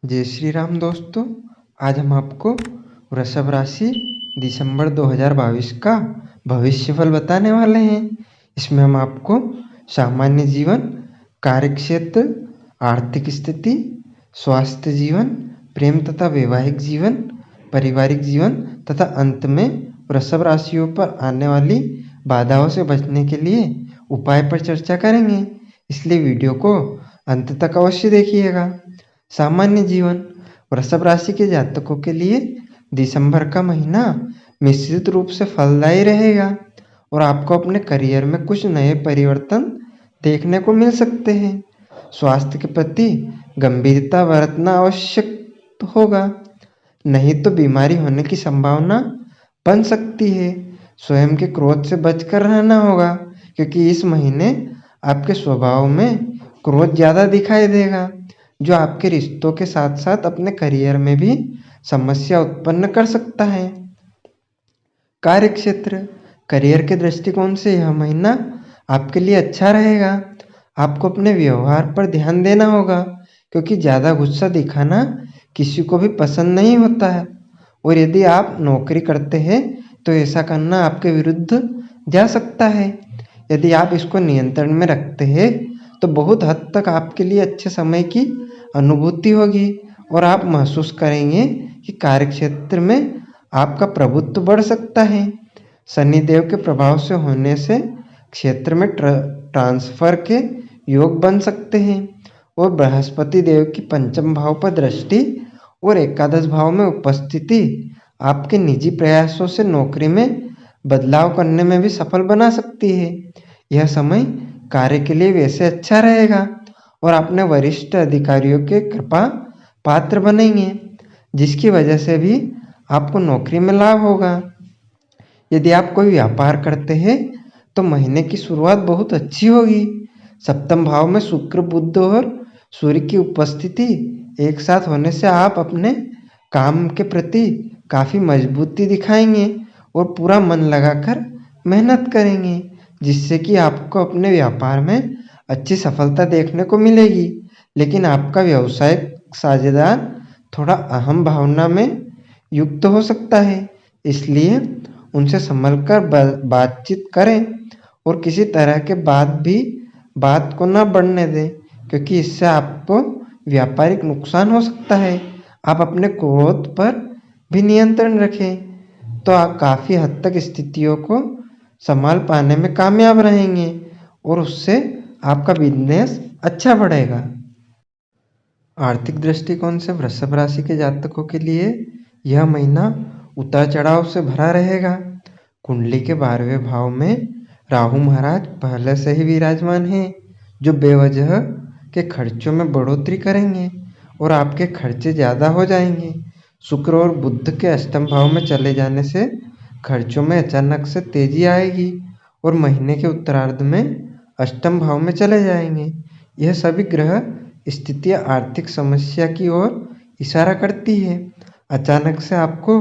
जय श्री राम दोस्तों। आज हम आपको वृषभ राशि दिसंबर 2022 का भविष्यफल बताने वाले हैं। इसमें हम आपको सामान्य जीवन, कार्यक्षेत्र, आर्थिक स्थिति, स्वास्थ्य जीवन, प्रेम तथा वैवाहिक जीवन, पारिवारिक जीवन तथा अंत में वृषभ राशियों पर आने वाली बाधाओं से बचने के लिए उपाय पर चर्चा करेंगे। इसलिए वीडियो को अंत तक अवश्य देखिएगा। सामान्य जीवन, वृषभ राशि के जातकों के लिए दिसंबर का महीना मिश्रित रूप से फलदायी रहेगा और आपको अपने करियर में कुछ नए परिवर्तन देखने को मिल सकते हैं। स्वास्थ्य के प्रति गंभीरता बरतना आवश्यक होगा, नहीं तो बीमारी होने की संभावना बन सकती है। स्वयं के क्रोध से बचकर रहना होगा, क्योंकि इस महीने आपके स्वभाव में क्रोध ज़्यादा दिखाई देगा, जो आपके रिश्तों के साथ साथ अपने करियर में भी समस्या उत्पन्न कर सकता है। कार्यक्षेत्र, करियर के दृष्टिकोण से यह महीना आपके लिए अच्छा रहेगा। आपको अपने व्यवहार पर ध्यान देना होगा, क्योंकि ज़्यादा गुस्सा दिखाना किसी को भी पसंद नहीं होता है और यदि आप नौकरी करते हैं तो ऐसा करना आपके विरुद्ध जा सकता है। यदि आप इसको नियंत्रण में रखते हैं तो बहुत हद तक आपके लिए अच्छे समय की अनुभूति होगी और आप महसूस करेंगे कि कार्यक्षेत्र में आपका प्रभुत्व बढ़ सकता है। शनिदेव के प्रभाव से होने से क्षेत्र में ट्रांसफर के योग बन सकते हैं और बृहस्पति देव की पंचम भाव पर दृष्टि और एकादश भाव में उपस्थिति आपके निजी प्रयासों से नौकरी में बदलाव करने में भी सफल बना सकती है। यह समय कार्य के लिए वैसे अच्छा रहेगा और अपने वरिष्ठ अधिकारियों के कृपा पात्र बनेंगे, जिसकी वजह से भी आपको नौकरी में लाभ होगा। यदि आप कोई व्यापार करते हैं तो महीने की शुरुआत बहुत अच्छी होगी। सप्तम भाव में शुक्र, बुध और सूर्य की उपस्थिति एक साथ होने से आप अपने काम के प्रति काफ़ी मजबूती दिखाएंगे और पूरा मन लगाकर मेहनत करेंगे, जिससे कि आपको अपने व्यापार में अच्छी सफलता देखने को मिलेगी। लेकिन आपका व्यवसायिक साझेदार थोड़ा अहम भावना में युक्त हो सकता है, इसलिए उनसे संभल कर बातचीत करें और किसी तरह के बात को न बढ़ने दें, क्योंकि इससे आपको व्यापारिक नुकसान हो सकता है। आप अपने क्रोध पर भी नियंत्रण रखें तो आप काफ़ी हद तक स्थितियों को संभाल पाने में कामयाब रहेंगे और उससे आपका बिजनेस अच्छा बढ़ेगा। आर्थिक दृष्टिकोण से वृषभ राशि के जातकों के लिए यह महीना उतार चढ़ाव से भरा रहेगा। कुंडली के 12वें भाव में राहु महाराज पहले से ही विराजमान हैं, जो बेवजह के खर्चों में बढ़ोतरी करेंगे और आपके खर्चे ज़्यादा हो जाएंगे। शुक्र और बुध के अष्टम भाव में चले जाने से खर्चों में अचानक से तेजी आएगी और महीने के उत्तरार्ध में अष्टम भाव में चले जाएंगे। यह सभी ग्रह स्थितियाँ आर्थिक समस्या की ओर इशारा करती है। अचानक से आपको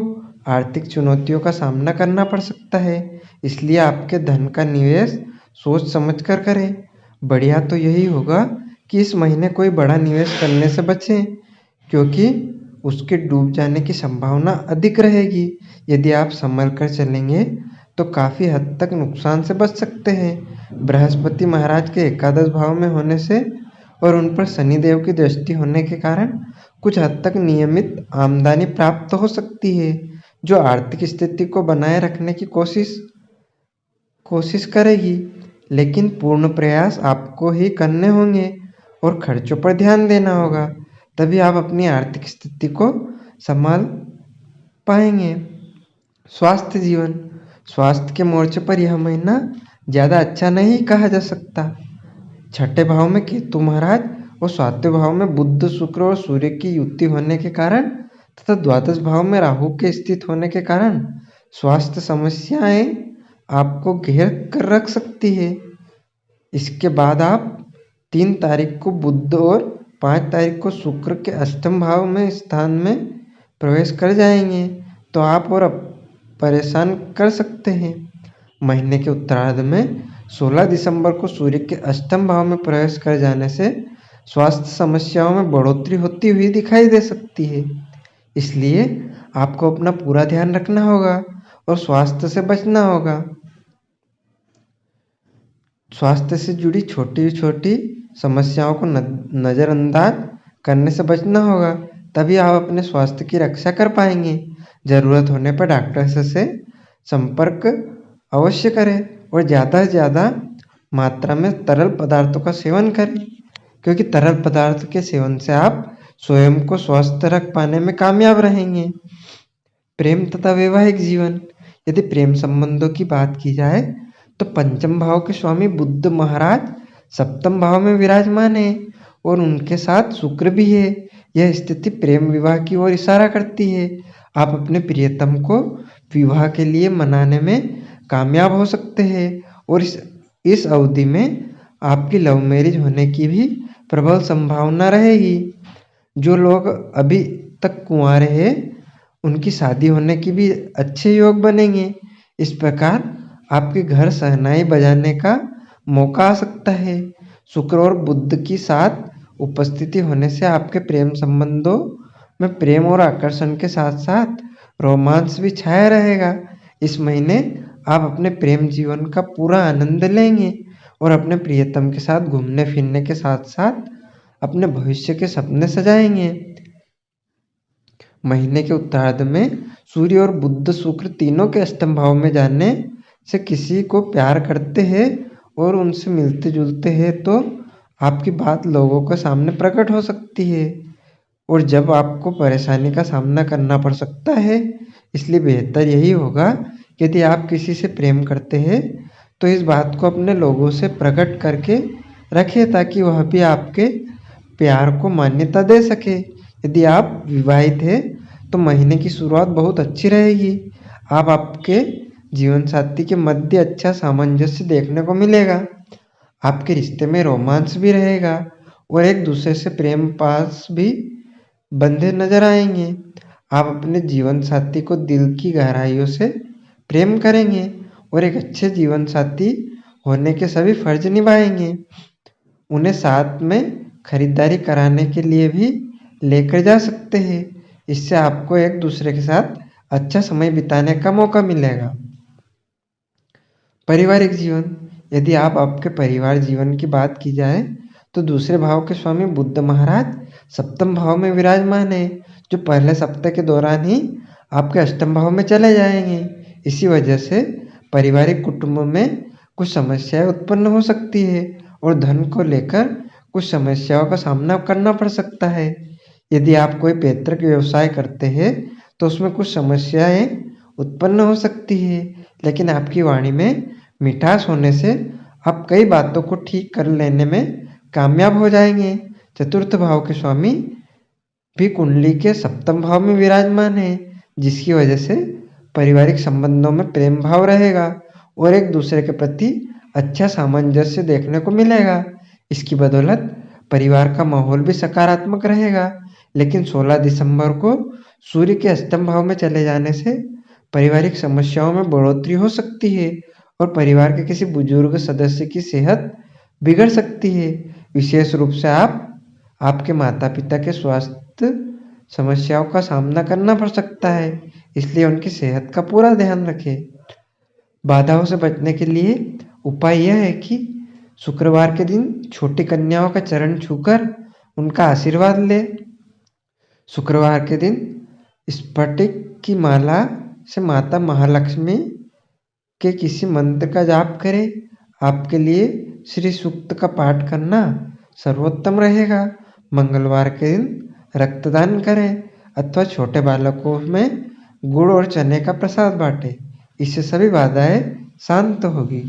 आर्थिक चुनौतियों का सामना करना पड़ सकता है, इसलिए आपके धन का निवेश सोच समझकर करें। बढ़िया तो यही होगा कि इस महीने कोई बड़ा निवेश करने से बचें, क्योंकि उसके डूब जाने की संभावना अधिक रहेगी। यदि आप संभल कर चलेंगे तो काफ़ी हद तक नुकसान से बच सकते हैं। बृहस्पति महाराज के एकादश भाव में होने से और उन पर शनिदेव की दृष्टि होने के कारण कुछ हद तक नियमित आमदनी प्राप्त हो सकती है, जो आर्थिक स्थिति को बनाए रखने की कोशिश करेगी। लेकिन पूर्ण प्रयास आपको ही करने होंगे और खर्चों पर ध्यान देना होगा, तभी आप अपनी आर्थिक स्थिति को संभाल पाएंगे। स्वास्थ्य जीवन, स्वास्थ्य के मोर्चे पर यह महीना ज़्यादा अच्छा नहीं कहा जा सकता। छठे भाव में केतु महाराज और सातवें भाव में बुध, शुक्र और सूर्य की युति होने के कारण तथा द्वादश भाव में राहु के स्थित होने के कारण स्वास्थ्य समस्याएं आपको घेर कर रख सकती है। इसके बाद आप 3 तारीख को बुध और 5 तारीख को शुक्र के अष्टम भाव में स्थान में प्रवेश कर जाएंगे, तो आप और परेशान कर सकते हैं। महीने के उत्तरार्ध में 16 दिसंबर को सूर्य के अष्टम भाव में प्रवेश कर जाने से स्वास्थ्य समस्याओं में बढ़ोतरी होती हुई दिखाई दे सकती है। इसलिए आपको अपना पूरा ध्यान रखना होगा और स्वास्थ्य से बचना होगा। स्वास्थ्य से जुड़ी छोटी-छोटी समस्याओं को नज़रअंदाज करने से बचना होगा, तभी आप अपने स्वास्थ्य की रक्षा कर पाएंगे। ज़रूरत होने पर डॉक्टर से संपर्क अवश्य करें और ज़्यादा से ज़्यादा मात्रा में तरल पदार्थों का सेवन करें, क्योंकि तरल पदार्थ के सेवन से आप स्वयं को स्वस्थ रख पाने में कामयाब रहेंगे। प्रेम तथा वैवाहिक जीवन। यदि प्रेम संबंधों की बात की जाए तो पंचम भाव के स्वामी बुध महाराज सप्तम भाव में विराजमान है और उनके साथ शुक्र भी है। यह स्थिति प्रेम विवाह की ओर इशारा करती है। आप अपने प्रियतम को विवाह के लिए मनाने में कामयाब हो सकते हैं और इस अवधि में आपकी लव मैरिज होने की भी प्रबल संभावना रहेगी। जो लोग अभी तक कुंवारे हैं उनकी शादी होने की भी अच्छे योग बनेंगे। इस प्रकार आपके घर शहनाई बजाने का मौका आ सकता है। शुक्र और बुध की साथ उपस्थिति होने से आपके प्रेम संबंधों में प्रेम और आकर्षण के साथ साथ रोमांस भी छाया रहेगा। इस महीने आप अपने प्रेम जीवन का पूरा आनंद लेंगे और अपने प्रियतम के साथ घूमने फिरने के साथ साथ अपने भविष्य के सपने सजाएंगे। महीने के उत्तरार्ध में सूर्य और बुध शुक्र तीनों के अष्टम भाव में जाने से किसी को प्यार करते हैं और उनसे मिलते जुलते हैं तो आपकी बात लोगों के सामने प्रकट हो सकती है और जब आपको परेशानी का सामना करना पड़ सकता है। इसलिए बेहतर यही होगा कि यदि आप किसी से प्रेम करते हैं तो इस बात को अपने लोगों से प्रकट करके रखें ताकि वह भी आपके प्यार को मान्यता दे सके। यदि आप विवाहित हैं तो महीने की शुरुआत बहुत अच्छी रहेगी। आप आपके जीवन साथी के मध्य अच्छा सामंजस्य देखने को मिलेगा। आपके रिश्ते में रोमांस भी रहेगा और एक दूसरे से प्रेम पास भी बंधे नजर आएंगे। आप अपने जीवन साथी को दिल की गहराइयों से प्रेम करेंगे और एक अच्छे जीवन साथी होने के सभी फर्ज निभाएंगे। उन्हें साथ में खरीदारी कराने के लिए भी लेकर जा सकते हैं। इससे आपको एक दूसरे के साथ अच्छा समय बिताने का मौका मिलेगा। पारिवारिक जीवन। यदि आप आपके परिवार जीवन की बात की जाए तो दूसरे भाव के स्वामी बुध महाराज सप्तम भाव में विराजमान है, जो पहले सप्ताह के दौरान ही आपके अष्टम भाव में चले जाएंगे। इसी वजह से पारिवारिक कुटुंब में कुछ समस्याएं उत्पन्न हो सकती है और धन को लेकर कुछ समस्याओं का सामना करना पड़ सकता है। यदि आप कोई पैतृक व्यवसाय करते हैं तो उसमें कुछ समस्याएं उत्पन्न हो सकती है, लेकिन आपकी वाणी में मिठास होने से आप कई बातों को ठीक कर लेने में कामयाब हो जाएंगे। चतुर्थ भाव के स्वामी भी कुंडली के सप्तम भाव में विराजमान है, जिसकी वजह से पारिवारिक संबंधों में प्रेम भाव रहेगा और एक दूसरे के प्रति अच्छा सामंजस्य देखने को मिलेगा। इसकी बदौलत परिवार का माहौल भी सकारात्मक रहेगा। लेकिन 16 दिसंबर को सूर्य के अष्टम भाव में चले जाने से पारिवारिक समस्याओं में बढ़ोतरी हो सकती है और परिवार के किसी बुजुर्ग सदस्य की सेहत बिगड़ सकती है। विशेष रूप से आपके माता पिता के स्वास्थ्य समस्याओं का सामना करना पड़ सकता है, इसलिए उनकी सेहत का पूरा ध्यान रखें। बाधाओं से बचने के लिए उपाय यह है कि शुक्रवार के दिन छोटी कन्याओं का चरण छूकर उनका आशीर्वाद ले। शुक्रवार के दिन स्फटिक की माला से माता महालक्ष्मी के किसी मंत्र का जाप करें। आपके लिए श्री सूक्त का पाठ करना सर्वोत्तम रहेगा। मंगलवार के दिन रक्तदान करें अथवा छोटे बालकों में गुड़ और चने का प्रसाद बांटें। इससे सभी बाधाएं शांत होगी।